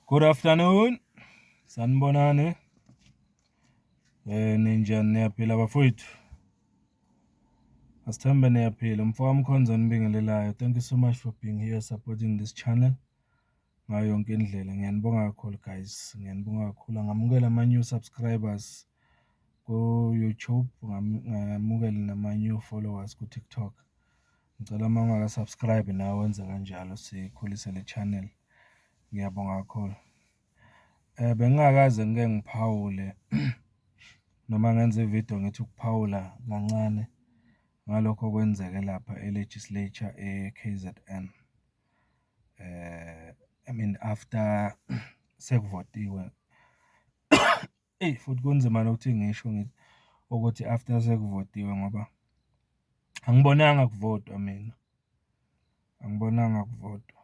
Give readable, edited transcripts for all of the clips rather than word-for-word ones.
Good afternoon. Sanibonani. Ninjani niyaphila bafowethu? Asithembe niyaphila. Mfowethu Mkhonza nibingelelayo. Thank you so much for being here supporting this channel. Ngayo yonke indlela. Ngiyanibonga kakhulu guys. Ngiyanibonga kakhulu. Ngamukela ama new subscribers ku YouTube, ngamukela nama new followers ku TikTok. Ngicela uma ungaka subscribe nawe wenze kanjalo sikhulise le channel. Ngiyabonga kakhulu. Bengingakaze ngeke ngiphawule noma ngenze ivideo ngithi ukuphawula kancane ngalokho kwenzeke lapha e-legislature e-KZN. After sekuvotiwe futhi kunzima nokuthi ngisho ngithi ukuthi after sekuvotiwe ngoba angibonanga kuvotwa mina. Angibonanga kuvotwa.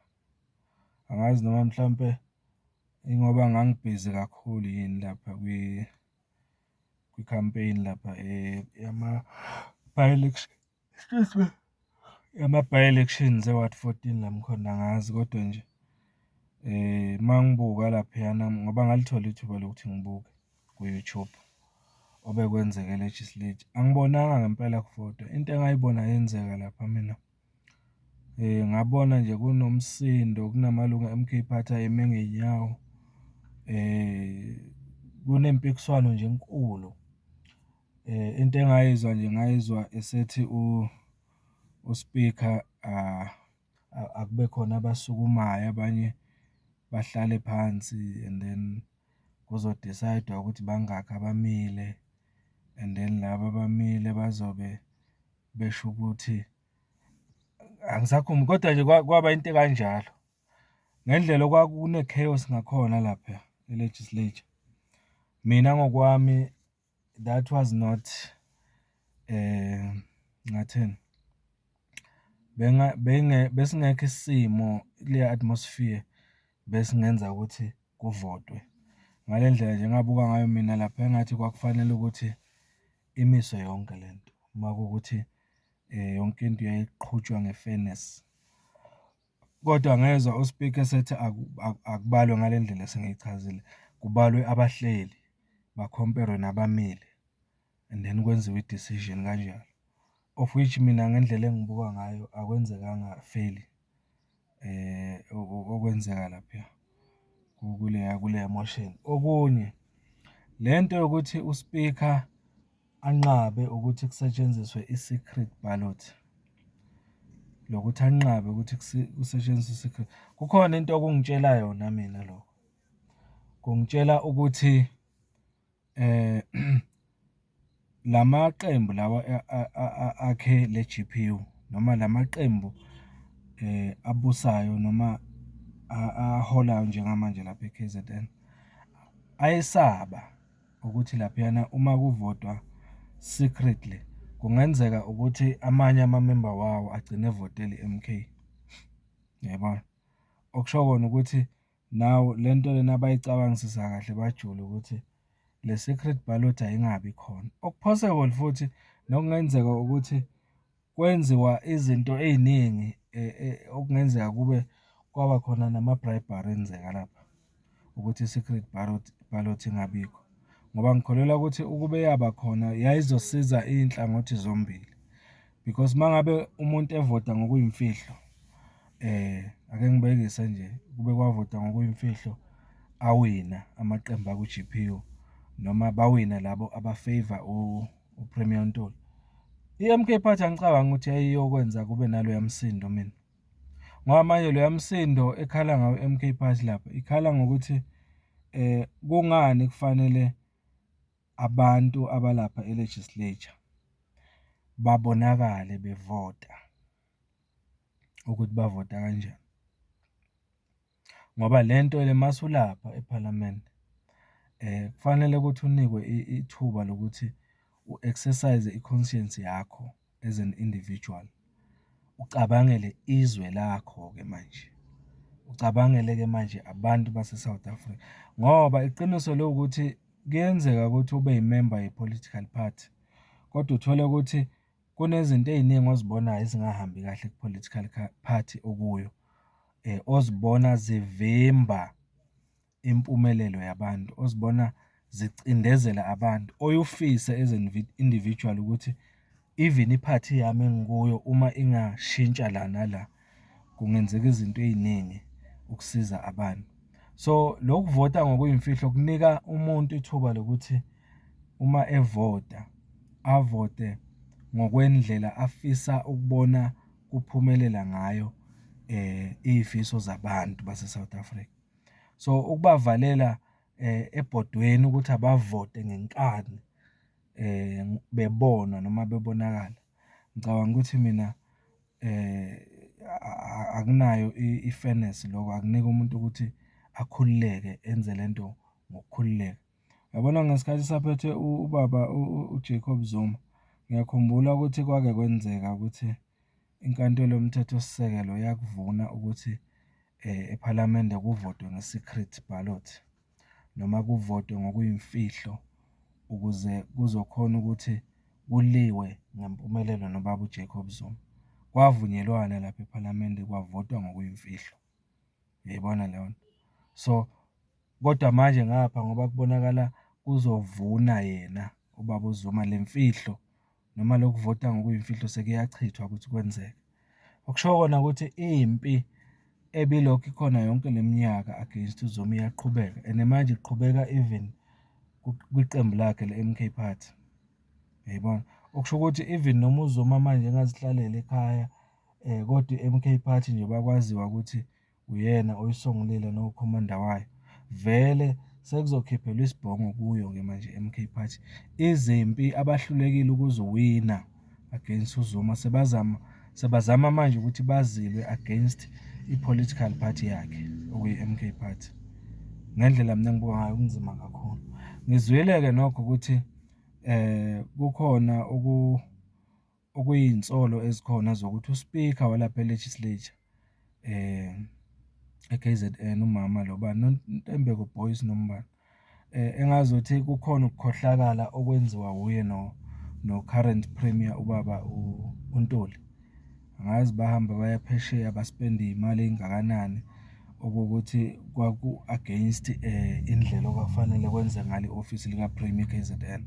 Angazi noma mhlambe ingoba ngangibhizi kakhulu yini lapha kwi-campaign lapha yama by-election, by-elections e-Ward 14 la Mkhonda angazi kodwa nje mangibuka laphayana ngoba ngalithola ithuba lokuthi ngibuke ku-YouTube obekwenzeka e-legislature. Angibonanga ngempela kuvotwa. Into engayibona yenzeka lapha mina ngabona nje kunomsindo, kunamalungu e-MK Party ayeme ngey'nyawo. Kunempikiswano nje enkulu. Into engayizwa nje ngayizwa esethi uSpeaker akube khona abasukumayo, abanye bahlale phansi and then kuzo-decide-wa ukuthi bangakhi abamile and then laba abamile bazobe besho ukuthi angisakhumbuli kodwa nje kwaba into ekanjalo. Ngendlela okwakune-chaos ngakhona lapha e-legislature. Mina ngokwami that was not ngathini besingekho isimo le atmosphere besingenza ukuthi kuvotwe ngale ndlela nje ngabuka ngayo mina lapha engathi kwakufanele ukuthi imiswe yonke lento uma kuwukuthi yonke into yayiqhutshwa nge-fairness. Kodwa ngezwe uSpeaker esethi akubalwe ngale ndlela esengiyichazile, kubalwe abahleli bakhomperwe nabamile and then kwenziwe i-decision kanjalo, of which mina ngendlela engibuka ngayo akwenzekanga fairly okwenzeka lapha kuleya motion. Okunye lento yokuthi uSpeaker anqabe ukuthi kusetshenziswe i-secret ballot, lokuthi anqabe ukuthi kusetshenziswe i-secret, kukhona into okungitshela yona mina lokho. Kungitshela ukuthi lamaqembu lawa akhe le-GPU noma lamaqembu abusayo noma aholayo njengamanje lapha e-KZN ayesaba ukuthi laphayana uma kuvotwa secretly kungenzeka ukuthi amanye amamember wawo agcine evotela i-MK. Yabona? Okusho kona ukuthi nawo lento lena abayicabangisisa kahle bajule ukuthi le secret ballot ayingabi khona. Okuphosable futhi nokungenzeka ukuthi kwenziwa izinto ey'ningi okungenzeka kwaba khona nama-bribery enzeka lapha ukuthi i-secret ballot ingabikho. Ngoba ngikholelwa ukuthi ukube yaba khona yayizosiza iy'nhlangothi zombili, because mangabe umuntu evota ngokuyimfihlo ake ngibekise nje kube kwavota ngokuyimfihlo awina amaqembu aku-GPU noma bawina labo abafavor uPremier Ntuli. I-MK Party angicabangi ukuthi yayiyokwenza kube naloya msindo mina. Ngoba manje loya msindo ekhala ngawo i-MK Party lapha ikhala ngokuthi kungani kufanele abantu abalapha e-legislature babonakale bevota ukuthi bavota kanjani. Ngoba lento le masulapha eParliament kufanele ukuthi unikwe ithuba lokuthi u-exercise i-conscience yakho as an individual. Ucabangele izwe lakho-ke manje. Ucabangele-ke manje abantu base-South Africa. Ngoba iqiniso lokuthi kuyenzeka ukuthi ube yimember ye-political party, kodwa uthole ukuthi kunezinto ey'ningi ozibonayo ezingahambi kahle ku-political party okuyo. Ozibona zivimba impumelelo yabantu, ozibona zicindezela abantu, oyufise as an individual ukuthi even iphathi yami engikuyo uma ingashintsha la nala, kungenzeka izinto ey'ningi ukusiza abantu. So, lokuvota ngokuyimfihlo kunika umuntu ithuba lokuthi uma evota, avote ngokwendlela afisa ukubona kuphumelela ngayo iy'fiso zabantu base-South Africa. So, ukubavalela ebhodweni ukuthi abavote ngenkani bebonwa noma bebonakala, ngicabanga ukuthi mina akunayo i-fairness lokho, akunika umuntu ukuthi akhululeke enze lento ngokukhululeka. Yabona ngesikhathi saphethwe ubaba uJacob Zuma, ngiyakhumbula ukuthi kwake kwenzeka ukuthi inkantolo yomthethosisekelo yakuvuna ukuthi ephalamende kuvotwe nge-secret ballot noma kuvotwe ngokuyimfihlo ukuze kuzokhona ukuthi kuliwe ngempumelelo nobaba uJacob Zuma. Kwavunyelwana lapha ephalamende kwavotwa ngokuyimfihlo. Uyayibona leyo nto? So, kodwa manje ngapha ngoba kubonakala kuzovuna yena ubaba uZuma, le mfihlo noma lokuvota ngokuyimfihlo sekuyachithwa ukuthi kwenzeke. Okusho kona ukuthi impi ebilokhu ikhona yonke le minyaka against uZuma iyaqhubeka, and manje iqhubeka even kwiqembu lakhe le-M_K Party. Uyayibona? Okusho ukuthi even noma uZuma manje engazihlalela ekhaya kodwa i-M_K Party nje bakwaziwa ukuthi uyena oyisungulile nokhomanda wayo. Vele sekuzokhiphelwa isibhongo kuyo-ke manje i-M_K Party. Izimpi abahlulekile ukuziwina against uZuma sebazama manje ukuthi bazilwe against i-political party yakhe okuyi-M_K Party. Ngendlela mina engibuka ngayo kunzima kakhulu. Ngizwile-ke nokho ukuthi kukhona okuyinsolo ezikhona zokuthi uSpeaker walapha e-legislature e-KZN umama lo bani Ntembeko Boyce nombani engazuthi kukhona ukukhohlakala okwenziwa wuye no-current premier ubaba uNtuli. Angazi bahamba baya phesheya baspendi iy'mali ey'ngakanani okokuthi kwaku-against indlela okwakufanele kwenze ngalo i-ofisi lika-Premier KZN.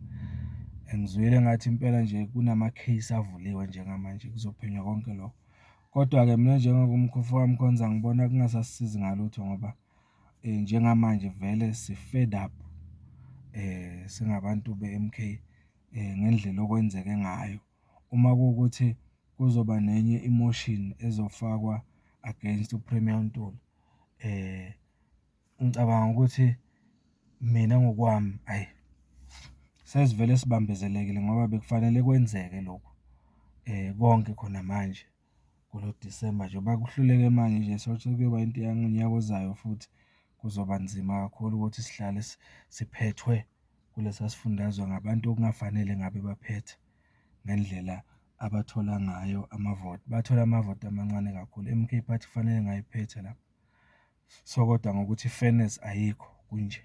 Ngizwile ngathi impela nje kunama-case avuliwe njengamanje kuzophenywa konke lokho. Kodwa-ke mina njengomkhofu wami Khonza ngibona kungasasisizi ngalutho ngoba njengamanje vele si-fed up singabantu be-M_K ngendlela okwenzeke ngayo. Uma kuwukuthi kuzoba nenye i-motion ezofakwa against uPremier uNtuli, ngicabanga ukuthi mina ngokwami ayi sesivele sibambezelekile ngoba bekufanele kwenzeke lokhu konke khona manje kulo Disemba nje. Bakuhluleke manje nje sokuthi kuyoba into yangonyaka ozayo futhi kuzoba nzima kakhulu ukuthi sihlale siphethwe kulesa sifundazwe ngabantu okungafanele ngabe baphethe ngendlela abathola ngayo amavoti. Bathola amavoti amancane kakhulu. I-M_K Party kufanele ngayiphethe lapho. So, kodwa ngokuthi i-fairness ayikho kunje.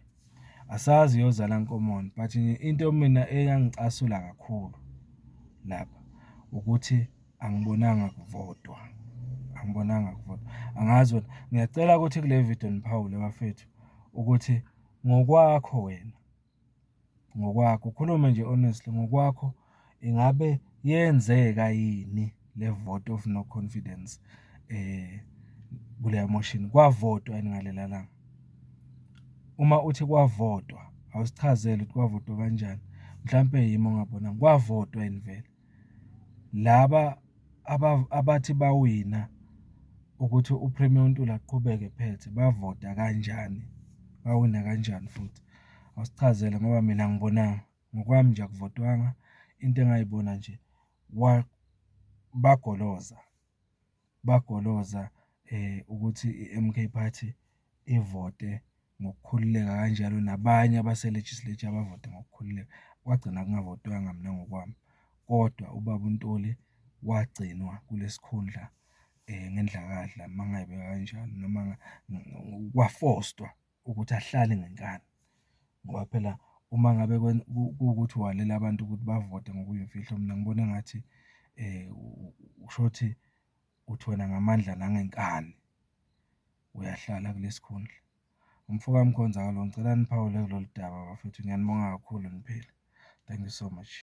Asazi iyozala nkomoni, but nje into mina eyangicasula kakhulu lapha ukuthi angibonanga kuvotwa. Angibonanga kuvotwa. Angazi wena, ngiyacela ukuthi kule video niphawule bafethu ukuthi ngokwakho wena, ngokwakho ukhulume nje honestly, ngokwakho ingabe yenzeka yini le vote of no confidence kuleya motion? Kwavotwa yini ngalela langa? Uma uthi kwavotwa, awusichazele ukuthi kwavotwa kanjani. Mhlampe yimi ongabonanga. Kwavotwa yini vele? Laba abathi bawina ukuthi uPremier uNtuli aqhubeke ephethe bavota kanjani? Bawina kanjani futhi? Awusichazele ngoba mina angibonanga. Ngokwami nje akuvotwanga. Into engayibona nje bagoloza ukuthi i-M_K Party ivote ngokukhululeka kanjalo nabanye abase-legislature bavote ngokukhululeka. Kwagcina kungavotwanga mina ngokwami. Kodwa ubaba uNtuli wagcinwa kulesikhundla ngendlakadla mangayibeka kanjalo noma kwafostwa ukuthi ahlale ngenkani ngoba phela uma ngabe kuwukuthi walela abantu ukuthi bavote ngokuyimfihlo, mina ngibona engathi kushuthi uthi wena ngamandla nangenkani uyahlala kulesikhundla. Umfoka Mkhonzakalo, ngicela niphawule kulolu daba bafethu. Ngiyanibonga kakhulu niphila. Thank you so much.